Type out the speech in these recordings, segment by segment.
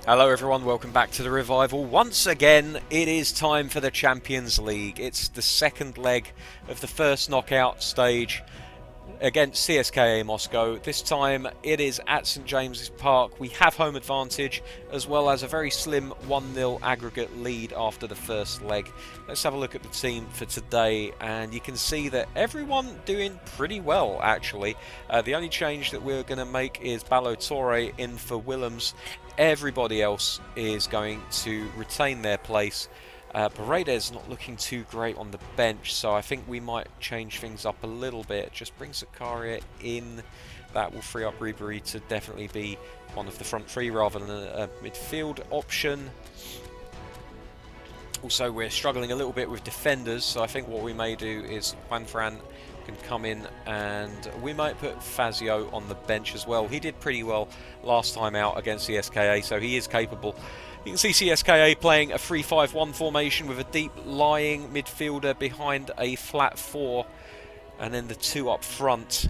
Hello everyone, welcome back to the Revival. Once again, it is time for the Champions League. It's the second leg of the first knockout stage against CSKA Moscow. This time it is at St James's Park. We have home advantage as well as a very slim 1-0 aggregate lead after the first leg. Let's have a look at the team for today, and you can see that everyone doing pretty well actually. The only change that we're going to make is Balotore in for Willems. Everybody else is going to retain their place. Paredes not looking too great on the bench, so I think we might change things up a little bit. Just bring Zakaria in. That will free up Ribery to definitely be one of the front three rather than a midfield option. Also, we're struggling a little bit with defenders, so I think what we may do is Juanfran can come in and we might put Fazio on the bench as well. He did pretty well last time out against CSKA, so he is capable. You can see CSKA playing a 3-5-1 formation with a deep lying midfielder behind a flat four and then the two up front.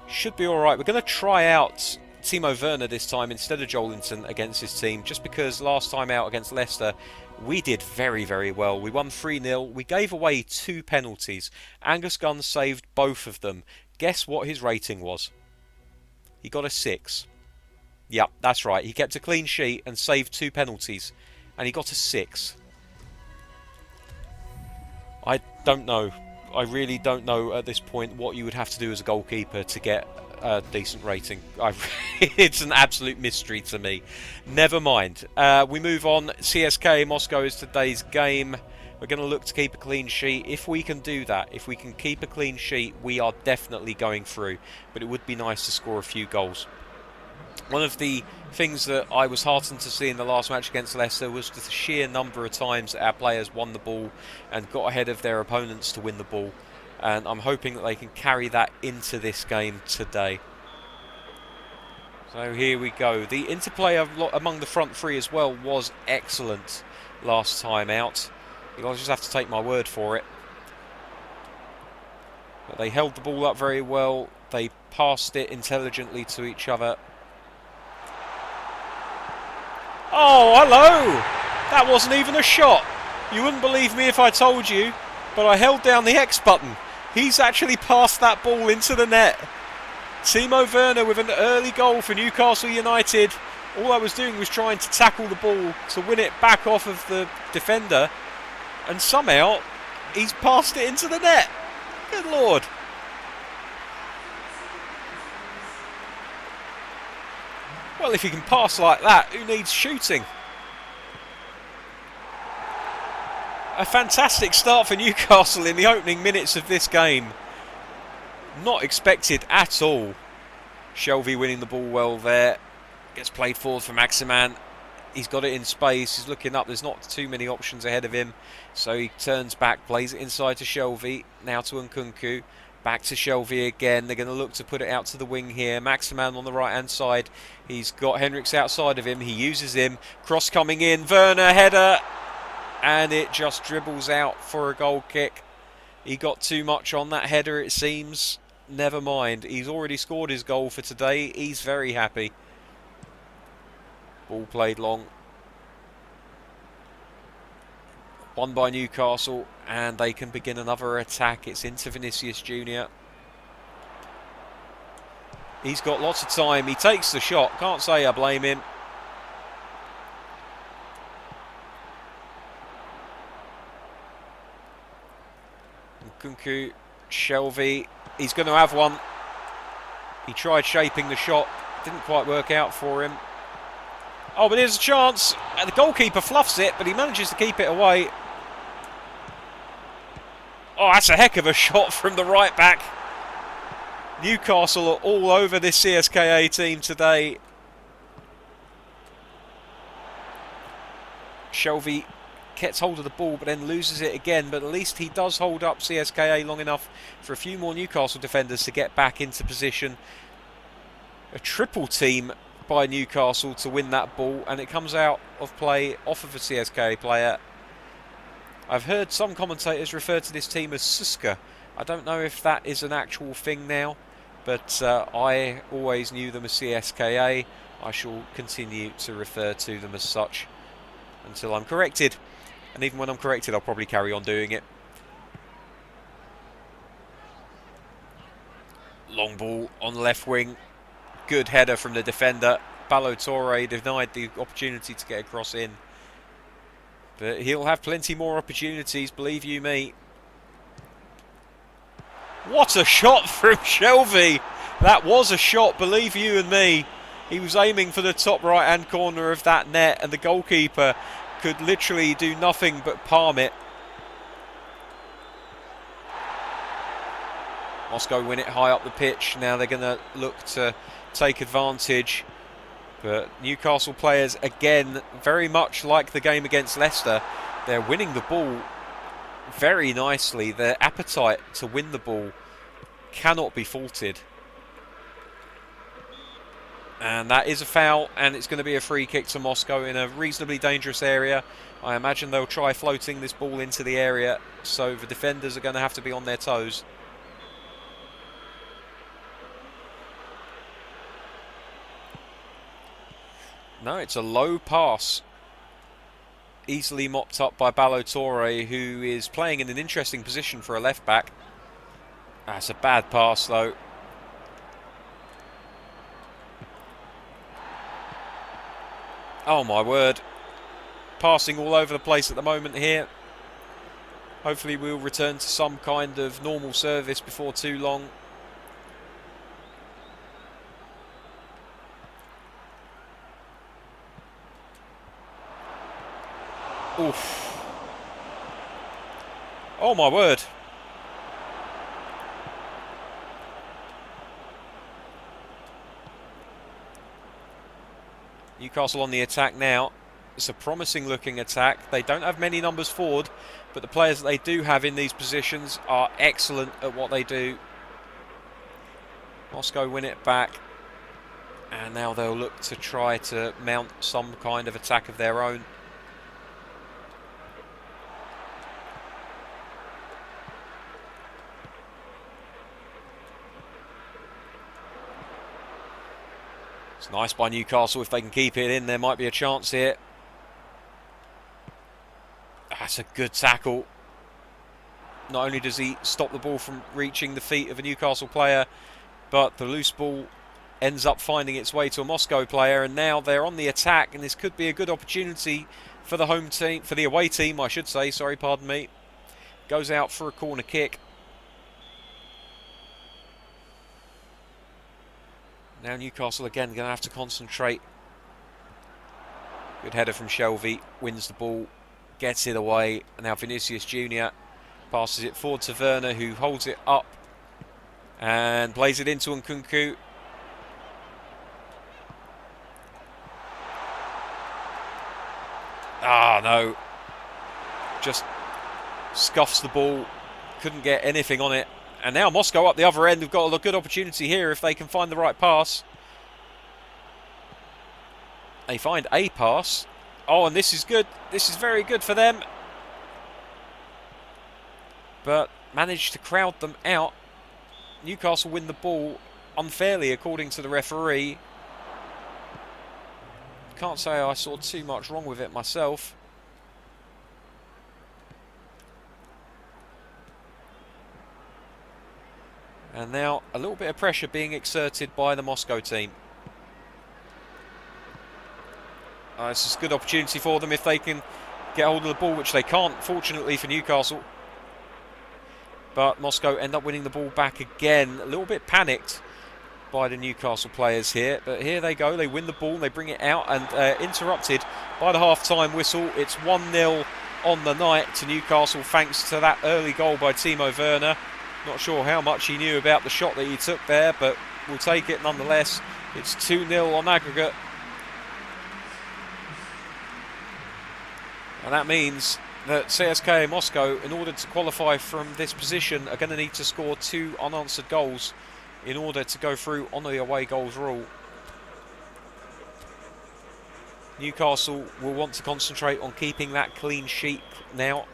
Should be alright. We're going to try out Timo Werner this time instead of Joelinton against his team, just because last time out against Leicester we did very, very well. We won 3-0. We gave away 2 penalties. Angus Gunn saved both of them. Guess what his rating was? He got a 6. Yep, that's right. He kept a clean sheet and saved 2 penalties. And he got a 6. I don't know. I really don't know at this point what you would have to do as a goalkeeper to get a decent rating. It's an absolute mystery to me. Never mind. We move on. CSKA Moscow is today's game. We're going to look to keep a clean sheet. If we can do that, if we can keep a clean sheet, we are definitely going through. But it would be nice to score a few goals. One of the things that I was heartened to see in the last match against Leicester was the sheer number of times that our players won the ball and got ahead of their opponents to win the ball. And I'm hoping that they can carry that into this game today. So here we go. The interplay among the front three as well was excellent last time out. You'll just have to take my word for it. But they held the ball up very well. They passed it intelligently to each other. Oh, hello! That wasn't even a shot. You wouldn't believe me if I told you, but I held down the X button. He's actually passed that ball into the net. Timo Werner with an early goal for Newcastle United. All I was doing was trying to tackle the ball to win it back off of the defender, and somehow he's passed it into the net. Good Lord. Well, if he can pass like that, who needs shooting? A fantastic start for Newcastle in the opening minutes of this game. Not expected at all. Shelvey winning the ball well there. Gets played forward for Maximan. He's got it in space. He's looking up. There's not too many options ahead of him. So he turns back, plays it inside to Shelvey. Now to Nkunku. Back to Shelvey again. They're going to look to put it out to the wing here. Maximan on the right-hand side. He's got Hendricks outside of him. He uses him. Cross coming in. Werner, header. And it just dribbles out for a goal kick. He got too much on that header, it seems. Never mind. He's already scored his goal for today. He's very happy. Ball played long. Won by Newcastle, and they can begin another attack. It's into Vinicius Jr. He's got lots of time. He takes the shot. Can't say I blame him. Nkunku, Shelvey. He's going to have one. He tried shaping the shot. Didn't quite work out for him. Oh, but here's a chance. The goalkeeper fluffs it, but he manages to keep it away. Oh, that's a heck of a shot from the right back. Newcastle are all over this CSKA team today. Shelvey gets hold of the ball but then loses it again, but at least he does hold up CSKA long enough for a few more Newcastle defenders to get back into position. A triple team by Newcastle to win that ball, and it comes out of play off of a CSKA player. I've heard some commentators refer to this team as Suska. I don't know if that is an actual thing now, but I always knew them as CSKA. I shall continue to refer to them as such until I'm corrected. And even when I'm corrected, I'll probably carry on doing it. Long ball on the left wing. Good header from the defender. Ballo-Touré denied the opportunity to get a cross in. But he'll have plenty more opportunities, believe you me. What a shot from Shelvey! That was a shot, believe you and me. He was aiming for the top right-hand corner of that net, and the goalkeeper could literally do nothing but palm it. Moscow win it high up the pitch. Now they're going to look to take advantage. But Newcastle players, again, very much like the game against Leicester, they're winning the ball very nicely. Their appetite to win the ball cannot be faulted. And that is a foul, and it's going to be a free kick to Moscow in a reasonably dangerous area. I imagine they'll try floating this ball into the area, so the defenders are going to have to be on their toes. No, it's a low pass. Easily mopped up by Ballo-Touré, who is playing in an interesting position for a left-back. That's a bad pass, though. Oh, my word. Passing all over the place at the moment here. Hopefully we'll return to some kind of normal service before too long. Oof. Oh, my word. Newcastle on the attack now. It's a promising looking attack. They don't have many numbers forward, but the players that they do have in these positions are excellent at what they do. Moscow win it back, and now they'll look to try to mount some kind of attack of their own. It's nice by Newcastle. If they can keep it in, there might be a chance here. That's a good tackle. Not only does he stop the ball from reaching the feet of a Newcastle player, but the loose ball ends up finding its way to a Moscow player, and now they're on the attack, and this could be a good opportunity for the home team, for the away team, I should say. Sorry, pardon me. Goes out for a corner kick. Now Newcastle again going to have to concentrate. Good header from Shelvey, wins the ball, gets it away, and now Vinicius Jr. passes it forward to Werner, who holds it up and plays it into Nkunku. Ah, no. Just scuffs the ball, couldn't get anything on it. And now Moscow up the other end have got a good opportunity here if they can find the right pass. They find a pass. Oh, and this is good. This is very good for them. But managed to crowd them out. Newcastle win the ball unfairly, according to the referee. Can't say I saw too much wrong with it myself. And now a little bit of pressure being exerted by the Moscow team. This is a good opportunity for them if they can get hold of the ball, which they can't, fortunately for Newcastle. But Moscow end up winning the ball back again. A little bit panicked by the Newcastle players here. But here they go. They win the ball. They bring it out and interrupted by the half-time whistle. It's 1-0 on the night to Newcastle thanks to that early goal by Timo Werner. Not sure how much he knew about the shot that he took there, but we'll take it nonetheless. It's 2-0 on aggregate. And that means that CSKA Moscow, in order to qualify from this position, are going to need to score 2 unanswered goals in order to go through on the away goals rule. Newcastle will want to concentrate on keeping that clean sheet now.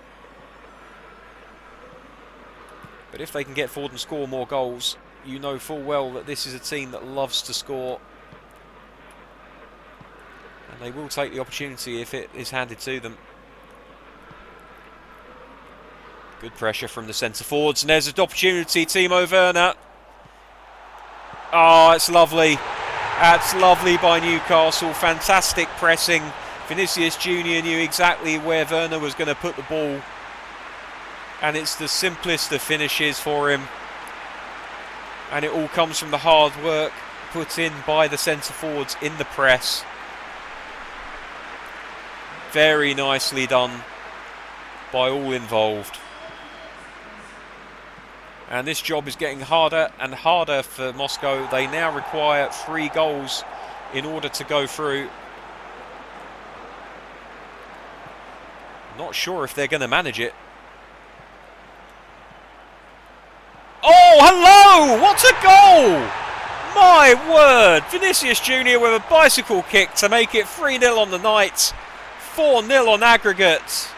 But if they can get forward and score more goals, you know full well that this is a team that loves to score. And they will take the opportunity if it is handed to them. Good pressure from the centre forwards, and there's an opportunity, Timo Werner. Oh, it's lovely. That's lovely by Newcastle. Fantastic pressing. Vinicius Junior knew exactly where Werner was going to put the ball. And it's the simplest of finishes for him. And it all comes from the hard work put in by the centre forwards in the press. Very nicely done by all involved. And this job is getting harder and harder for Moscow. They now require 3 goals in order to go through. Not sure if they're going to manage it. Oh, hello! What a goal! My word! Vinicius Junior with a bicycle kick to make it 3-0 on the night. 4-0 on aggregate.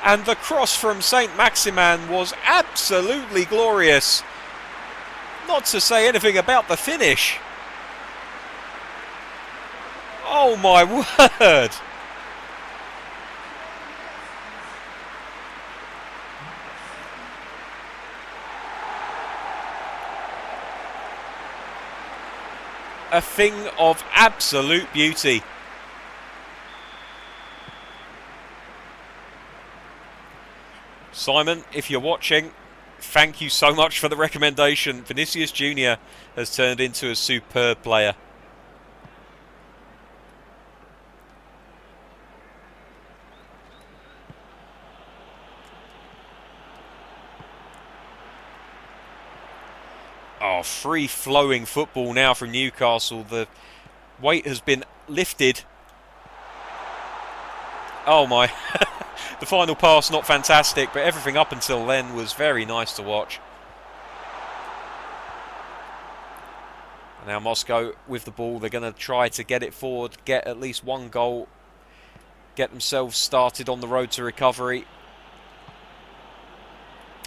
And the cross from Saint Maximin was absolutely glorious. Not to say anything about the finish. Oh my word! A thing of absolute beauty. Simon, if you're watching, thank you so much for the recommendation. Vinicius Junior has turned into a superb player. Oh, free-flowing football now from Newcastle. The weight has been lifted. Oh my. The final pass, not fantastic, but everything up until then was very nice to watch. Now Moscow with the ball, they're going to try to get it forward, get at least 1 goal, get themselves started on the road to recovery.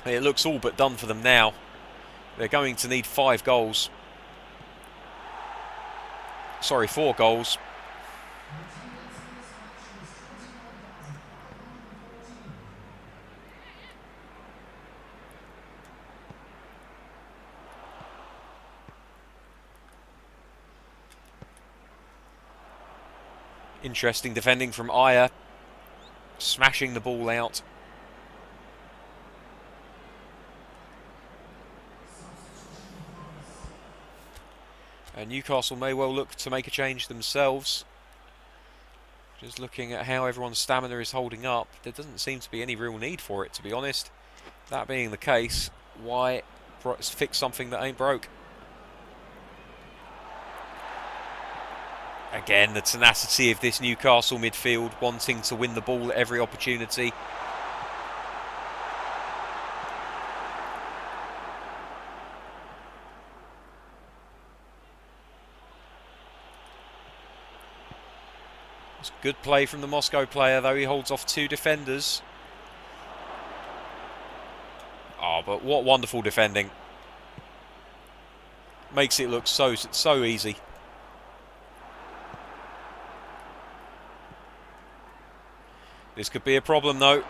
It looks all but done for them now. They're going to need 5 goals. Sorry, 4 goals. Interesting defending from Aya. Smashing the ball out. And Newcastle may well look to make a change themselves. Just looking at how everyone's stamina is holding up, there doesn't seem to be any real need for it, to be honest. That being the case, why fix something that ain't broke? Again, the tenacity of this Newcastle midfield, wanting to win the ball at every opportunity. It's good play from the Moscow player, though he holds off 2 defenders. Oh, but what wonderful defending. Makes it look so easy. This could be a problem, though.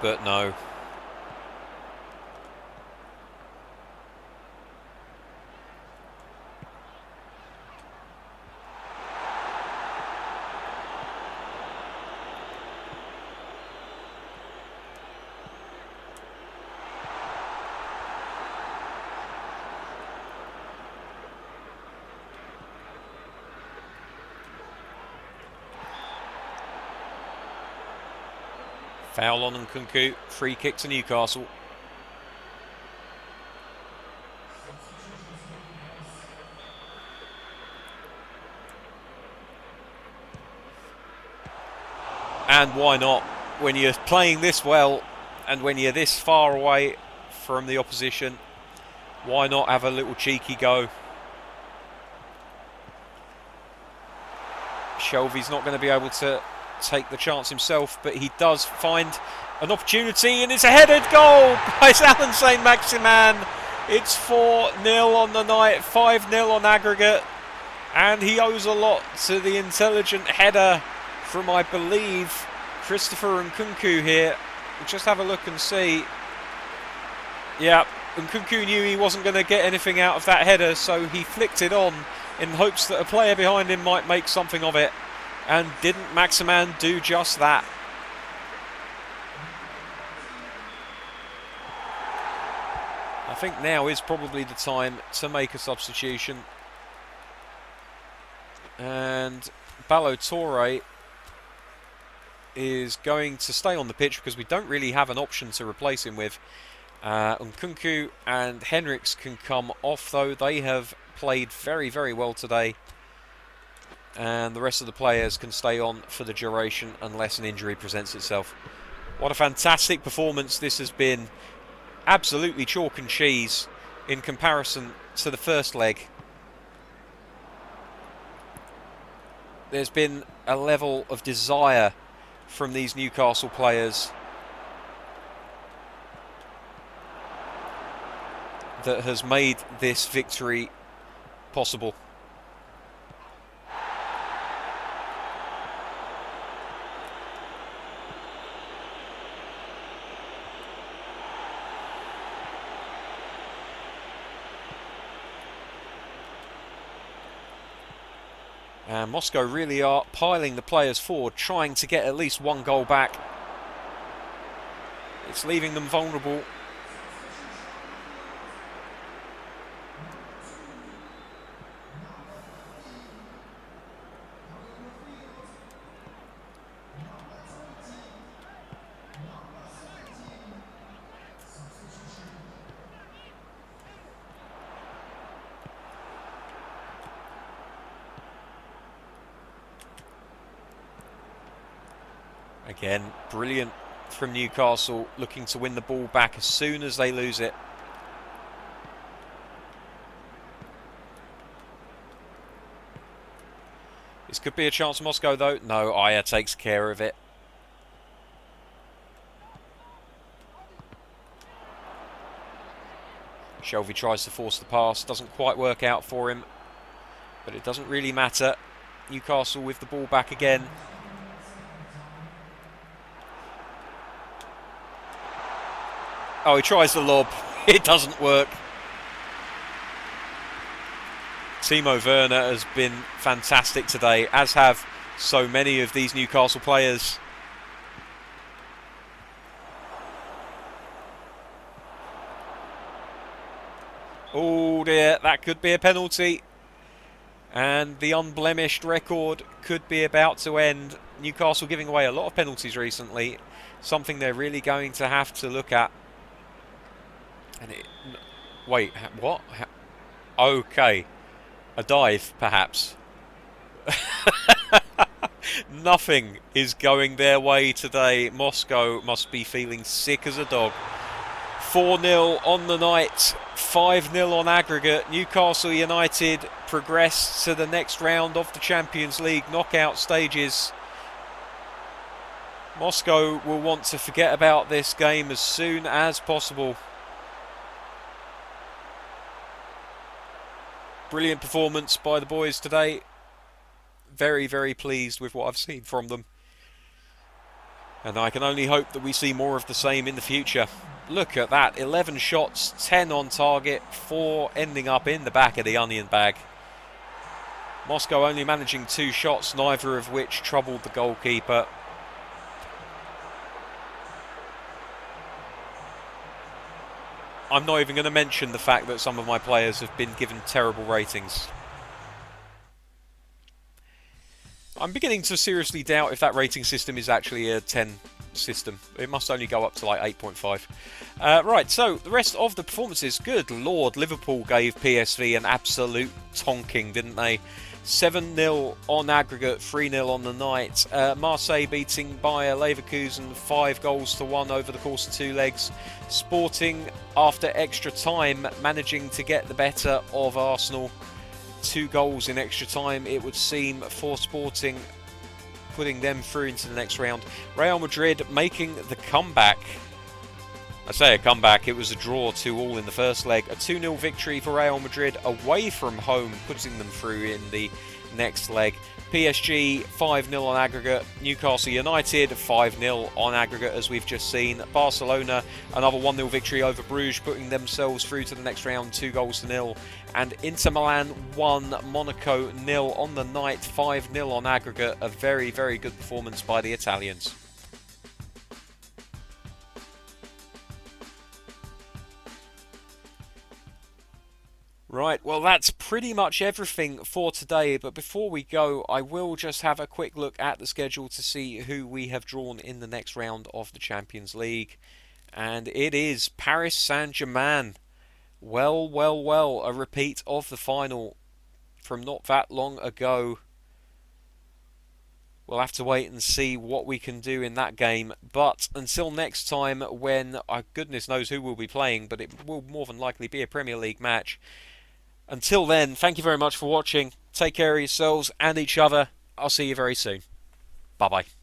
But no. Foul on Nkunku, free kick to Newcastle. And why not? When you're playing this well and when you're this far away from the opposition, why not have a little cheeky go? Shelby's not going to be able to take the chance himself, but he does find An opportunity, and it's a headed goal by Alan Saint-Maximin. It's 4-0 on the night, 5-0 on aggregate. And he owes a lot to the intelligent header from, I believe, Christopher Nkunku here. We'll just have a look and see. Yeah, Nkunku knew he wasn't going to get anything out of that header, so he flicked it on in hopes that a player behind him might make something of it. And didn't Maximin do just that? I think now is probably the time to make a substitution. And Ballo-Touré is going to stay on the pitch because we don't really have an option to replace him with. Nkunku and Henriks can come off though. They have played very, very well today. And the rest of the players can stay on for the duration unless an injury presents itself. What a fantastic performance this has been. Absolutely chalk and cheese in comparison to the first leg. There's been a level of desire from these Newcastle players that has made this victory possible. And Moscow really are piling the players forward, trying to get at least one goal back. It's leaving them vulnerable. Again, brilliant from Newcastle, looking to win the ball back as soon as they lose it. This could be a chance for Moscow though. No, Aya takes care of it. Shelvey tries to force the pass, doesn't quite work out for him, but it doesn't really matter. Newcastle with the ball back again. Oh, he tries the lob. It doesn't work. Timo Werner has been fantastic today, as have so many of these Newcastle players. Oh dear, that could be a penalty. And the unblemished record could be about to end. Newcastle giving away a lot of penalties recently. Something they're really going to have to look at. And wait, what? Okay. A dive, perhaps. Nothing is going their way today. Moscow must be feeling sick as a dog. 4-0 on the night, 5-0 on aggregate. Newcastle United progress to the next round of the Champions League knockout stages. Moscow will want to forget about this game as soon as possible. Brilliant performance by the boys today. Very, very pleased with what I've seen from them. And I can only hope that we see more of the same in the future. Look at that, 11 shots, 10 on target, 4 ending up in the back of the onion bag. Moscow only managing 2 shots, neither of which troubled the goalkeeper. I'm not even going to mention the fact that some of my players have been given terrible ratings. I'm beginning to seriously doubt if that rating system is actually a 10 system. It must only go up to like 8.5. Right, so the rest of the performances. Good Lord, Liverpool gave PSV an absolute tonking, didn't they? 7-0 on aggregate, 3-0 on the night. Marseille beating Bayer Leverkusen 5-1 over the course of 2 legs. Sporting, after extra time, managing to get the better of Arsenal. 2 goals in extra time, it would seem, for Sporting. putting them through into the next round. Real Madrid making the comeback. I say a comeback, it was a draw 2-2 in the first leg. A 2-0 victory for Real Madrid away from home, putting them through in the next leg. PSG 5-0 on aggregate. Newcastle United 5-0 on aggregate, as we've just seen. Barcelona, another 1-0 victory over Bruges, putting themselves through to the next round, 2-0. And Inter Milan 1, Monaco 0 on the night, 5-0 on aggregate. A very, very good performance by the Italians. Right, well that's pretty much everything for today, but before we go, I will just have a quick look at the schedule to see who we have drawn in the next round of the Champions League. And it is Paris Saint-Germain. Well, well, well, a repeat of the final from not that long ago. We'll have to wait and see what we can do in that game. But until next time, when goodness knows who will be playing, but it will more than likely be a Premier League match. Until then, thank you very much for watching. Take care of yourselves and each other. I'll see you very soon. Bye-bye.